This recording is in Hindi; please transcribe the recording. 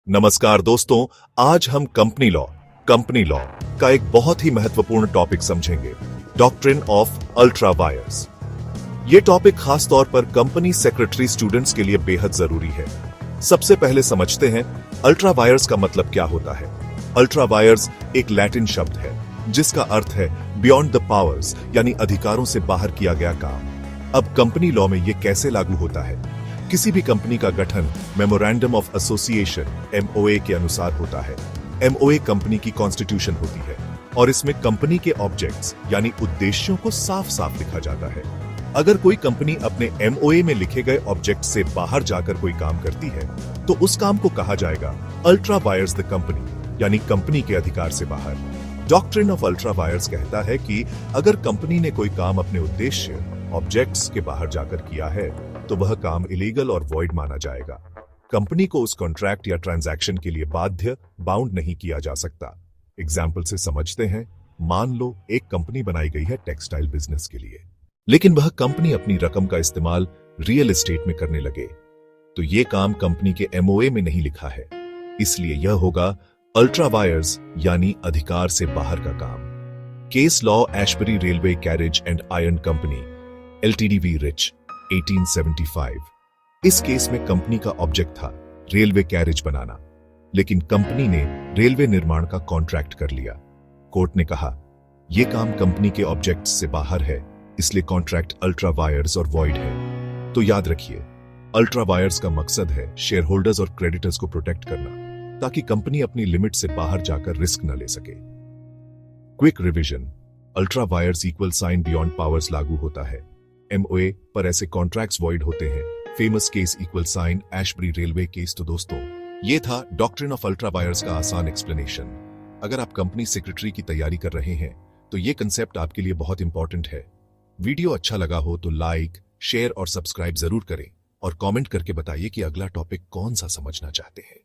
नमस्कार दोस्तों, आज हम कंपनी लॉ का एक बहुत ही महत्वपूर्ण टॉपिक समझेंगे, डॉक्ट्रिन ऑफ अल्ट्रा वायर्स। ये टॉपिक खास तौर पर कंपनी सेक्रेटरी स्टूडेंट्स के लिए बेहद जरूरी है। सबसे पहले समझते हैं अल्ट्रा वायर्स का मतलब क्या होता है। अल्ट्रा वायर्स एक लैटिन शब्द है जिसका अर्थ है बियॉन्ड द पावर्स, यानी अधिकारों से बाहर किया गया काम। अब कंपनी लॉ में यह कैसे लागू होता है? किसी भी कंपनी का गठन मेमोरेंडम ऑफ एसोसिएशन MOA के अनुसार होता है। MOA कंपनी की कॉन्स्टिट्यूशन होती है और इसमें कंपनी के ऑब्जेक्ट्स यानी उद्देश्यों को साफ साफ लिखा जाता है। अगर कोई कंपनी अपने MOA में लिखे गए ऑब्जेक्ट से बाहर जाकर कोई काम करती है तो उस काम को कहा जाएगा अल्ट्रा वायर्स द कंपनी, यानी कंपनी के अधिकार से बाहर। डॉक्ट्रिन ऑफ अल्ट्रा वायर्स कहता है कि अगर कंपनी ने कोई काम अपने उद्देश्य ऑब्जेक्ट्स के बाहर जाकर किया है तो वह काम इलीगल और वॉइड माना जाएगा। कंपनी को उस कॉन्ट्रैक्ट या ट्रांजैक्शन के लिए बाउंड नहीं किया जा सकता। एग्जाम्पल से समझते हैं। मान लो एक कंपनी बनाई गई है टेक्सटाइल बिजनेस के लिए, लेकिन वह कंपनी अपनी रकम का इस्तेमाल रियल एस्टेट में करने लगे तो यह काम कंपनी के MOA में नहीं लिखा है, इसलिए यह होगा अल्ट्रा वायर्स यानी अधिकार से बाहर का काम। Case law Ashbery railway carriage and iron company LTD rich 1875। इस केस में कंपनी का ऑब्जेक्ट था रेलवे कैरेज बनाना, लेकिन कंपनी ने रेलवे निर्माण का कॉन्ट्रैक्ट कर लिया। कोर्ट ने कहा यह काम कंपनी के ऑब्जेक्ट्स से बाहर है, इसलिए कॉन्ट्रैक्ट अल्ट्रा वायर्स और वॉइड है। तो याद रखिए, अल्ट्रा वायर्स का मकसद है शेयर होल्डर्स और क्रेडिटर्स को प्रोटेक्ट करना ताकि कंपनी अपनी लिमिट से बाहर जाकर रिस्क न ले सके। Quick revision, ultra vires equal sign beyond powers लागू होता है। MOA पर ऐसे कॉन्ट्रैक्ट्स वॉइड होते हैं। Famous case equal sign Ashbury railway case. तो दोस्तों, ये था डॉक्ट्रिन ऑफ अल्ट्रा वायर्स का आसान एक्सप्लेनेशन। अगर आप कंपनी सेक्रेटरी की तैयारी कर रहे हैं तो ये कंसेप्ट आपके लिए बहुत इंपॉर्टेंट है। वीडियो अच्छा लगा हो तो लाइक, शेयर और सब्सक्राइब जरूर करें और कमेंट करके बताइए कि अगला टॉपिक कौन सा समझना चाहते हैं।